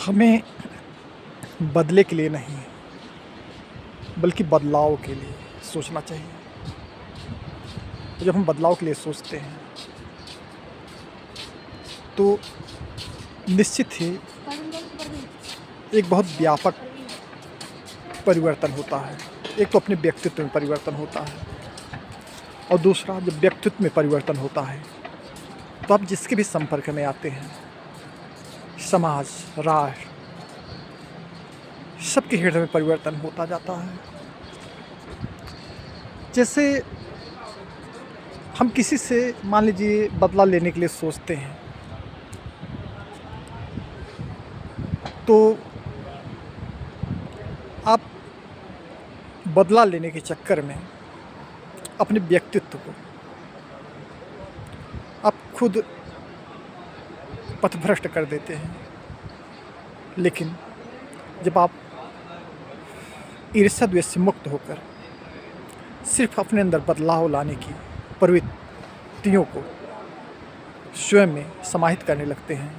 हमें बदले के लिए नहीं बल्कि बदलाव के लिए सोचना चाहिए। तो जब हम बदलाव के लिए सोचते हैं तो निश्चित ही एक बहुत व्यापक परिवर्तन होता है। एक तो अपने व्यक्तित्व में परिवर्तन होता है और दूसरा जब व्यक्तित्व में परिवर्तन होता है तो आप जिसके भी संपर्क में आते हैं, समाज, राष्ट्र, सबके हृदय में परिवर्तन होता जाता है। जैसे हम किसी से मान लीजिए बदला लेने के लिए सोचते हैं तो आप बदला लेने के चक्कर में अपने व्यक्तित्व को आप खुद पथभ्रष्ट कर देते हैं। लेकिन जब आप ईर्ष्या द्वेष से मुक्त होकर सिर्फ अपने अंदर बदलाव लाने की प्रवृत्तियों को स्वयं में समाहित करने लगते हैं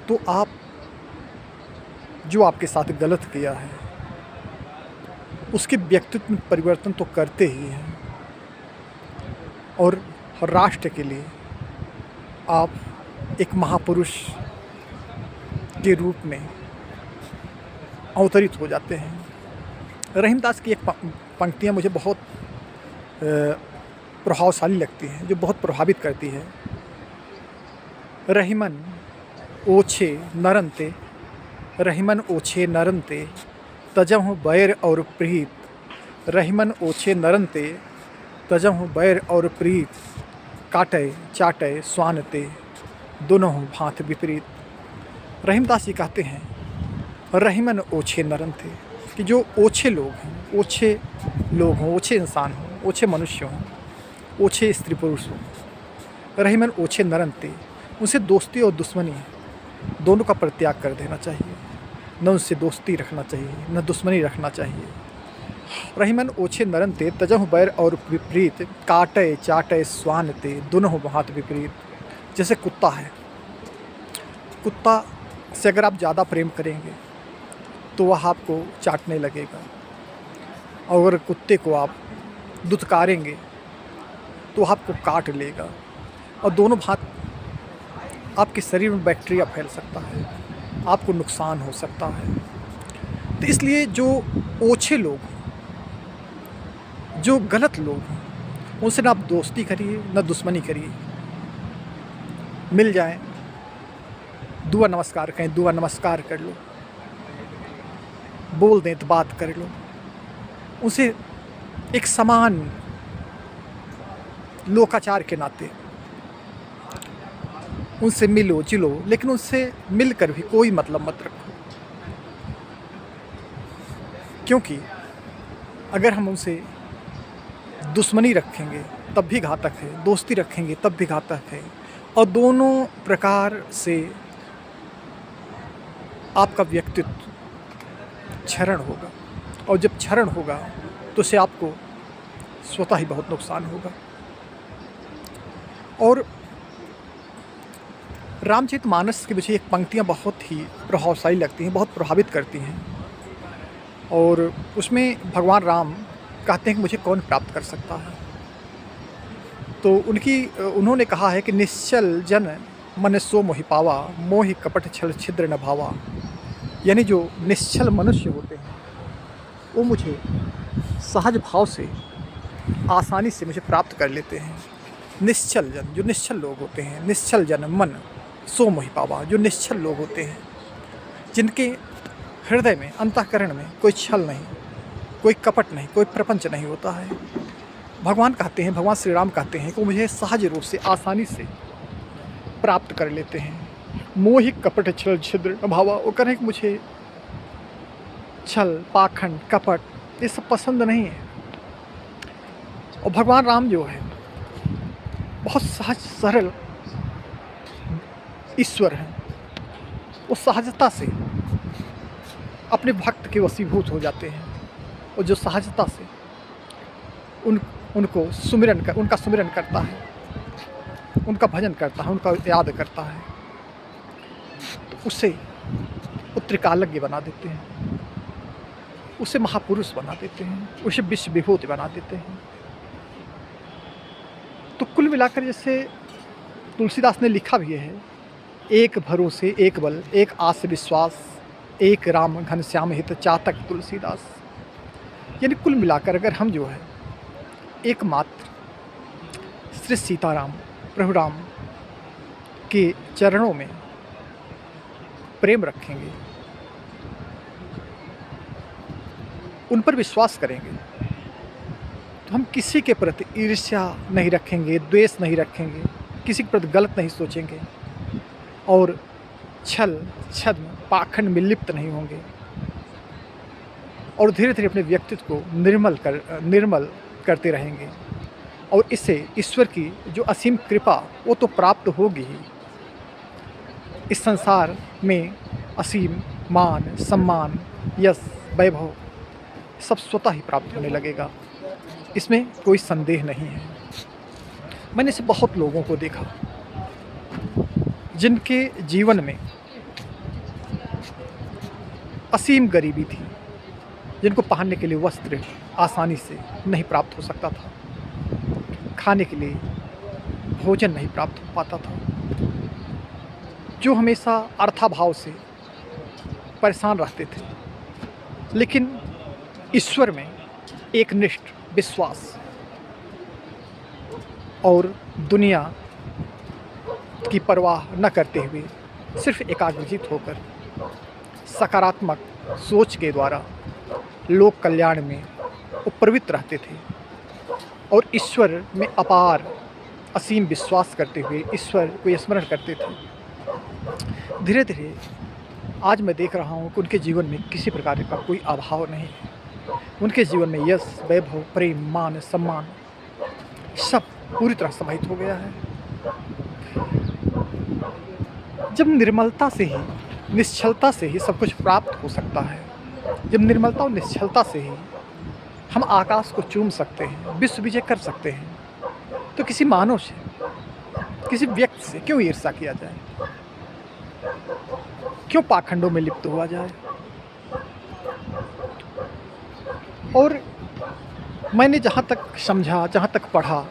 तो आप जो आपके साथ गलत किया है उसके व्यक्तित्व में परिवर्तन तो करते ही हैं और राष्ट्र के लिए आप एक महापुरुष के रूप में अवतरित हो जाते हैं। रहीमदास की एक पंक्तियाँ मुझे बहुत प्रभावशाली लगती हैं, जो बहुत प्रभावित करती है। रहीमन ओछे नरंते, रहीमन ओछे नरंते, तजहु बैर और प्रीत। रहीमन ओछे नरंते, तजहु बैर और प्रीत। काटे चाटे स्वानते, दोनों भांत विपरीत। रहीमदास जी कहते हैं रहीमन ओछे नरंते कि जो ओछे लोग हैं, ओछे लोग हों, ओछे इंसान हों, ओछे मनुष्य हों, ओछे स्त्री पुरुष हों, रहीमन ओछे नरंते, उनसे दोस्ती और दुश्मनी दोनों का परित्याग कर देना चाहिए। न उनसे दोस्ती रखना चाहिए, न दुश्मनी रखना चाहिए। रहीमन ओछे नरंते, तजहु बैर और विपरीत। काटे चाटे स्वानते, दोनों भांत विपरीत। जैसे कुत्ता है, कुत्ता से अगर आप ज़्यादा प्रेम करेंगे तो वह आपको चाटने लगेगा, और अगर कुत्ते को आप दुत्कारेंगे तो आपको काट लेगा, और दोनों भांत आपके शरीर में बैक्टीरिया फैल सकता है, आपको नुकसान हो सकता है। तो इसलिए जो ओछे लोग, जो गलत लोग हैं, उनसे ना आप दोस्ती करिए न दुश्मनी करिए। मिल जाएं, दुआ नमस्कार कहें, दुआ नमस्कार कर लो, बोल दें तो बात कर लो। उनसे एक समान लोकाचार के नाते उनसे मिलो जुलो, लेकिन उनसे मिलकर भी कोई मतलब मत रखो, क्योंकि अगर हम उनसे दुश्मनी रखेंगे तब भी घातक है, दोस्ती रखेंगे तब भी घातक है, और दोनों प्रकार से आपका व्यक्तित्व क्षरण होगा, और जब क्षरण होगा तो उससे आपको स्वतः ही बहुत नुकसान होगा। और रामचरितमानस की मुझे एक पंक्तियाँ बहुत ही प्रभावशाली लगती हैं, बहुत प्रभावित करती हैं। और उसमें भगवान राम कहते हैं कि मुझे कौन प्राप्त कर सकता है। तो उन्होंने कहा है कि निश्चल जन मन सो मोहि पावा, मोहि कपट छल छिद्र न भावा। यानी जो निश्चल मनुष्य होते हैं वो मुझे सहज भाव से, आसानी से मुझे प्राप्त कर लेते हैं। निश्चल जन, जो निश्चल लोग होते हैं, निश्चल जन मन सो मोहि पावा, जो निश्चल लोग होते हैं, जिनके हृदय में, अंतःकरण में कोई छल नहीं, कोई कपट नहीं, कोई प्रपंच नहीं होता है। भगवान कहते हैं, भगवान श्री राम कहते हैं कि वो मुझे सहज रूप से, आसानी से प्राप्त कर लेते हैं। मोहि कपट छल छिद्र भावा, वो कह रहे हैं कि मुझे छल, पाखंड, कपट ये सब पसंद नहीं है। और भगवान राम जो है बहुत सहज सरल ईश्वर हैं, वो सहजता से अपने भक्त के वशीभूत हो जाते हैं, और जो सहजता से उनका सुमिरन करता है, उनका भजन करता है, उनका याद करता है, तो उससे वो त्रिकालज्ञ बना देते हैं, उसे महापुरुष बना देते हैं, उसे विश्व विभूति बना देते हैं। तो कुल मिलाकर जैसे तुलसीदास ने लिखा भी है, एक भरोसे एक बल एक आस विश्वास, एक राम घनश्याम हित चातक तुलसीदास। यानी कुल मिलाकर अगर हम जो है एकमात्र श्री सीताराम प्रभु राम के चरणों में प्रेम रखेंगे, उन पर विश्वास करेंगे, तो हम किसी के प्रति ईर्ष्या नहीं रखेंगे, द्वेष नहीं रखेंगे, किसी के प्रति गलत नहीं सोचेंगे और छल छद्म पाखंड में लिप्त नहीं होंगे और धीरे धीरे अपने व्यक्तित्व को निर्मल करते रहेंगे। और इससे ईश्वर की जो असीम कृपा वो तो प्राप्त होगी ही। इस संसार में असीम मान सम्मान यश वैभव सब स्वतः ही प्राप्त होने लगेगा, इसमें कोई संदेह नहीं है। मैंने ऐसे बहुत लोगों को देखा जिनके जीवन में असीम गरीबी थी, जिनको पहनने के लिए वस्त्र आसानी से नहीं प्राप्त हो सकता था, खाने के लिए भोजन नहीं प्राप्त हो पाता था, जो हमेशा अर्थाभाव से परेशान रहते थे, लेकिन ईश्वर में एक निष्ठ विश्वास और दुनिया की परवाह न करते हुए सिर्फ एकाग्रचित होकर सकारात्मक सोच के द्वारा लोक कल्याण में वो प्रवृत्त रहते थे और ईश्वर में अपार असीम विश्वास करते हुए ईश्वर को स्मरण करते थे। धीरे धीरे आज मैं देख रहा हूँ कि उनके जीवन में किसी प्रकार का कोई अभाव नहीं है। उनके जीवन में यश वैभव प्रेम मान सम्मान सब पूरी तरह समाहित हो गया है। जब निर्मलता से ही निश्चलता से ही सब कुछ प्राप्त हो सकता है, जब निर्मलता और निश्चलता से ही हम आकाश को चूम सकते हैं, विश्व विजय कर सकते हैं, तो किसी मानव से किसी व्यक्ति से क्यों ईर्ष्या किया जाए, क्यों पाखंडों में लिप्त हुआ जाए। और मैंने जहाँ तक समझा, जहाँ तक पढ़ा,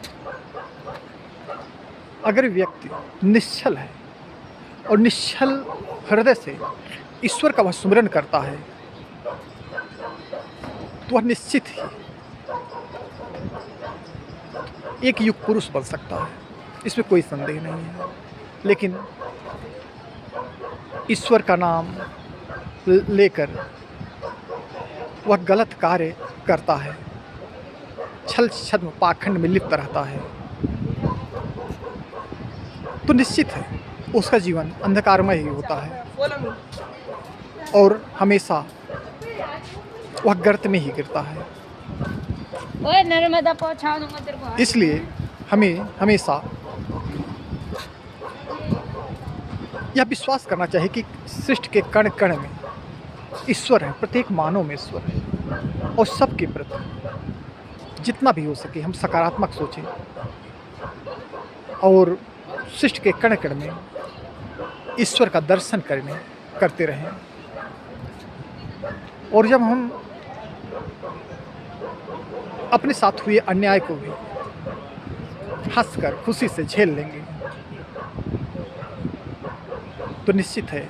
अगर व्यक्ति निश्चल है और निश्चल हृदय से ईश्वर का वह सुमिरन करता है तो वह निश्चित ही एक युग पुरुष बन सकता है, इसमें कोई संदेह नहीं है। लेकिन ईश्वर का नाम लेकर वह गलत कार्य करता है, छल छद्म पाखंड में लिप्त रहता है, तो निश्चित है उसका जीवन अंधकारमय ही होता है और हमेशा वह गर्त में ही गिरता है। ओए नर्मदा पहुंचा दूंगा तेरे को। इसलिए हमें हमेशा यह विश्वास करना चाहिए कि सृष्टि के कण कण में ईश्वर है, प्रत्येक मानव में ईश्वर है और सबके प्रति जितना भी हो सके हम सकारात्मक सोचें और सृष्टि के कण कण में ईश्वर का दर्शन करते रहें। और जब हम अपने साथ हुए अन्याय को भी हंसकर खुशी से झेल लेंगे तो निश्चित है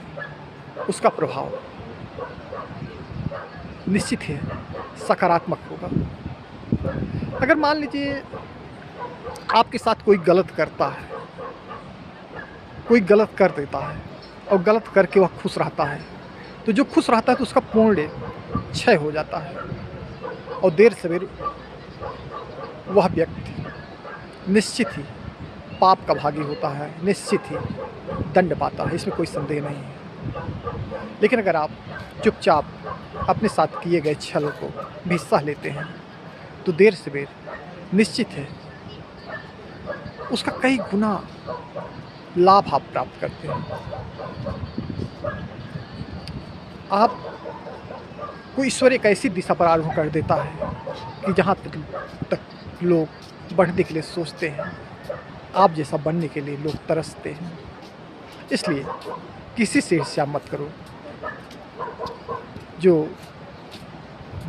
उसका प्रभाव निश्चित है सकारात्मक होगा। अगर मान लीजिए आपके साथ कोई गलत करता है, कोई गलत कर देता है और गलत करके वह खुश रहता है, तो जो खुश रहता है तो उसका पूर्ण क्षय हो जाता है और देर सवेर वह व्यक्ति निश्चित ही पाप का भागी होता है, निश्चित ही दंड पाता है, इसमें कोई संदेह नहीं है। लेकिन अगर आप चुपचाप अपने साथ किए गए छल को भी सह लेते हैं तो देर सवेर निश्चित है उसका कई गुना लाभ आप प्राप्त करते हैं। आप को ईश्वर एक ऐसी दिशा पर आरूढ़ कर देता है कि जहाँ तक लोग बढ़ने के लिए सोचते हैं, आप जैसा बनने के लिए लोग तरसते हैं। इसलिए किसी से ईर्ष्या मत करो, जो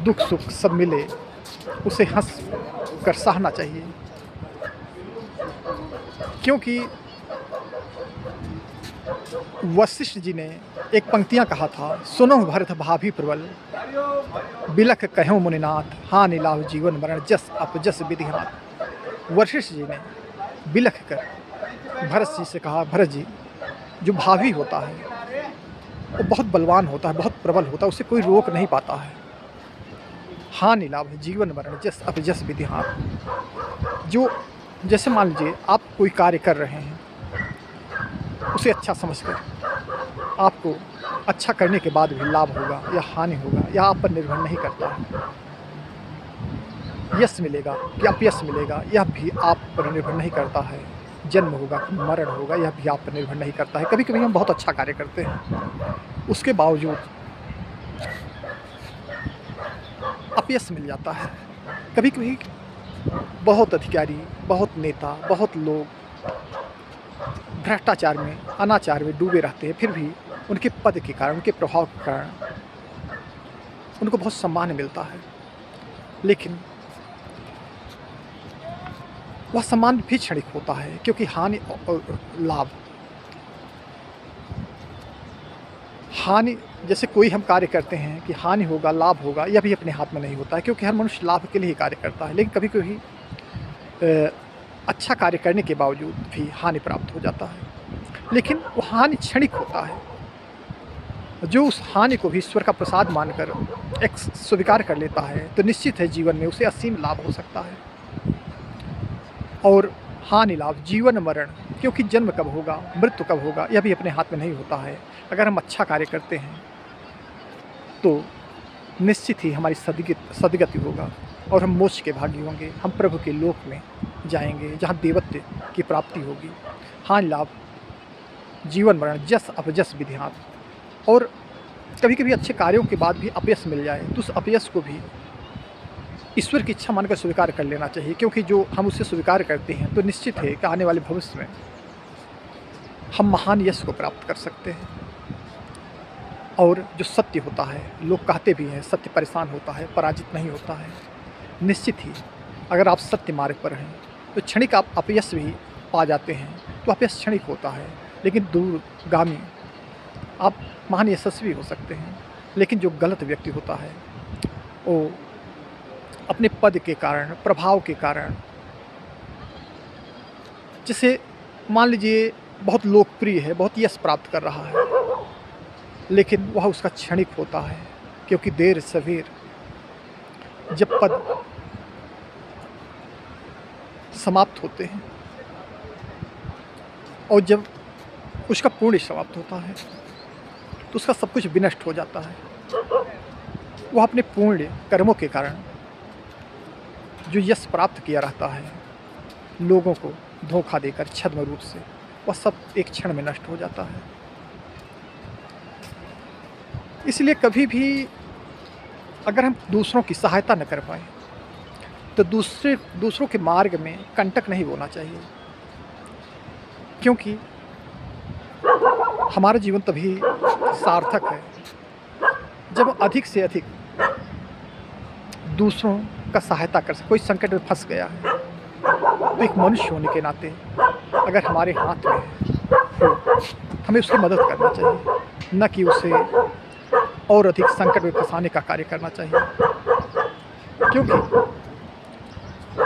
दुख सुख सब मिले उसे हंस कर सहना चाहिए, क्योंकि वशिष्ठ जी ने एक पंक्तियाँ कहा था, सुनो भरत भाभी प्रबल, बिलख कहो मुनिनाथ, हानि लाभ जीवन मरण जस अपजस विधि हाथ। वशिष्ठ जी ने बिलख कर भरत जी से कहा, भरत जी, जो भावी होता है वो बहुत बलवान होता है, बहुत प्रबल होता है, उसे कोई रोक नहीं पाता है। हानि लाभ जीवन मरण जस अपजस विधि हाथ। जो जैसे मान लीजिए आप कोई कार्य कर रहे हैं, उसे अच्छा समझकर आपको अच्छा करने के बाद भी लाभ होगा या हानि होगा या आप पर निर्भर नहीं करता है। यश मिलेगा कि अपयश मिलेगा यह भी आप पर निर्भर नहीं करता है। जन्म होगा कि मरण होगा यह भी आप पर निर्भर नहीं करता है। कभी कभी हम बहुत अच्छा कार्य करते हैं, उसके बावजूद अपयश मिल जाता है। कभी कभी बहुत अधिकारी, बहुत नेता, बहुत लोग भ्रष्टाचार में, अनाचार में डूबे रहते हैं, फिर भी उनके पद के कारण, उनके प्रभाव के कारण उनको बहुत सम्मान मिलता है, लेकिन वह सम्मान भी क्षणिक होता है, क्योंकि हानि और लाभ, हानि जैसे कोई हम कार्य करते हैं कि हानि होगा लाभ होगा, यह भी अपने हाथ में नहीं होता है, क्योंकि हर मनुष्य लाभ के लिए ही कार्य करता है। लेकिन कभी कभी अच्छा कार्य करने के बावजूद भी हानि प्राप्त हो जाता है, लेकिन वो हानि क्षणिक होता है। जो उस हानि को भी ईश्वर का प्रसाद मानकर एक स्वीकार कर लेता है, तो निश्चित है जीवन में उसे असीम लाभ हो सकता है। और हानि लाभ जीवन मरण, क्योंकि जन्म कब होगा, मृत्यु कब होगा, यह भी अपने हाथ में नहीं होता है। अगर हम अच्छा कार्य करते हैं तो निश्चित ही हमारी सदगति होगा और हम मोक्ष के भागी होंगे, हम प्रभु के लोक में जाएंगे जहाँ देवत्व की प्राप्ति होगी। हानि लाभ जीवन मरण जस अपजस विधि हाथ। और कभी कभी अच्छे कार्यों के बाद भी अपयश मिल जाए तो उस अपयश को भी ईश्वर की इच्छा मानकर स्वीकार कर लेना चाहिए, क्योंकि जो हम उसे स्वीकार करते हैं तो निश्चित है कि आने वाले भविष्य में हम महान यश को प्राप्त कर सकते हैं। और जो सत्य होता है, लोग कहते भी हैं सत्य परेशान होता है, पराजित नहीं होता है। निश्चित ही अगर आप सत्य मार्ग पर हैं तो क्षणिक आप अपयश भी पा जाते हैं, तो अपयश क्षणिक होता है, लेकिन दूरगामी आप महान यशस्वी हो सकते हैं। लेकिन जो गलत व्यक्ति होता है वो अपने पद के कारण, प्रभाव के कारण, जैसे मान लीजिए बहुत लोकप्रिय है, बहुत यश प्राप्त कर रहा है, लेकिन वह उसका क्षणिक होता है, क्योंकि देर सवेर जब पद समाप्त होते हैं और जब उसका पुण्य समाप्त होता है तो उसका सब कुछ विनष्ट हो जाता है। वह अपने पुण्य कर्मों के कारण जो यश प्राप्त किया रहता है, लोगों को धोखा देकर छद्म रूप से, वह सब एक क्षण में नष्ट हो जाता है। इसलिए कभी भी अगर हम दूसरों की सहायता न कर पाएँ तो दूसरों के मार्ग में कंटक नहीं बोना चाहिए, क्योंकि हमारा जीवन तभी सार्थक है जब अधिक से अधिक दूसरों का सहायता कर सके। कोई संकट में फंस गया है तो एक मनुष्य होने के नाते अगर हमारे हाथ में है तो हमें उसकी मदद करना चाहिए, न कि उसे और अधिक संकट में फंसाने का कार्य करना चाहिए। क्योंकि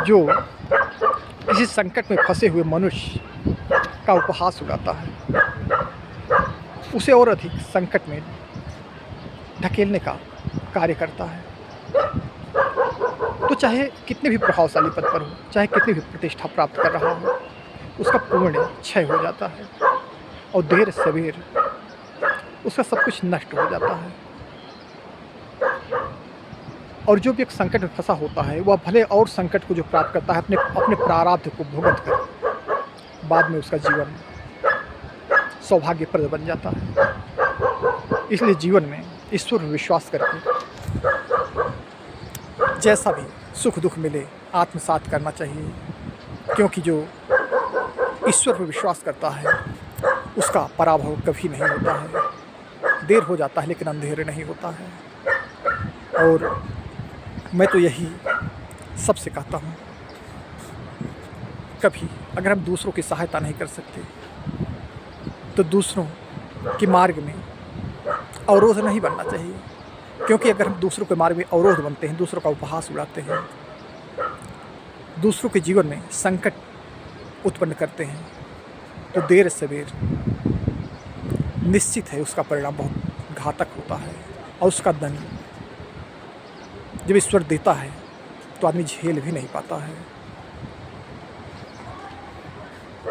जो किसी संकट में फंसे हुए मनुष्य का उपहास उड़ाता है, उसे और अधिक संकट में ढकेलने का कार्य करता है। तो चाहे कितने भी प्रभावशाली पद पर हो, चाहे कितनी भी प्रतिष्ठा प्राप्त कर रहा हो, उसका पुण्य क्षय हो जाता है और देर सवेर उसका सब कुछ नष्ट हो जाता है। और जो भी एक संकट में फंसा होता है, वह भले और संकट को जो प्राप्त करता है अपने प्रारब्ध को भुगत कर, बाद में उसका जीवन सौभाग्यप्रद बन जाता है। इसलिए जीवन में ईश्वर पर विश्वास करके जैसा भी सुख दुख मिले आत्मसात करना चाहिए, क्योंकि जो ईश्वर पर विश्वास करता है उसका पराभव कभी नहीं होता है। देर हो जाता है लेकिन अंधेर नहीं होता है। और मैं तो यही सबसे कहता हूँ, कभी अगर हम दूसरों की सहायता नहीं कर सकते तो दूसरों के मार्ग में अवरोध नहीं बनना चाहिए, क्योंकि अगर हम दूसरों के मार्ग में अवरोध बनते हैं, दूसरों का उपहास उड़ाते हैं, दूसरों के जीवन में संकट उत्पन्न करते हैं, तो देर सवेर निश्चित है उसका परिणाम बहुत घातक होता है। और उसका दंड जब ईश्वर देता है तो आदमी झेल भी नहीं पाता है।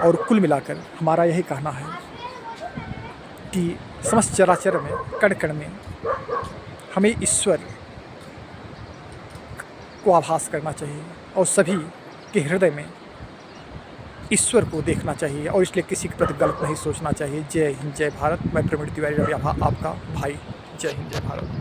और कुल मिलाकर हमारा यही कहना है कि समस्त चराचर में, कण कण में हमें ईश्वर को आभास करना चाहिए और सभी के हृदय में ईश्वर को देखना चाहिए, और इसलिए किसी के प्रति गलत नहीं सोचना चाहिए। जय हिंद, जय भारत। मैं प्रवीण तिवारी रवि आपका भाई। जय हिंद, जय भारत।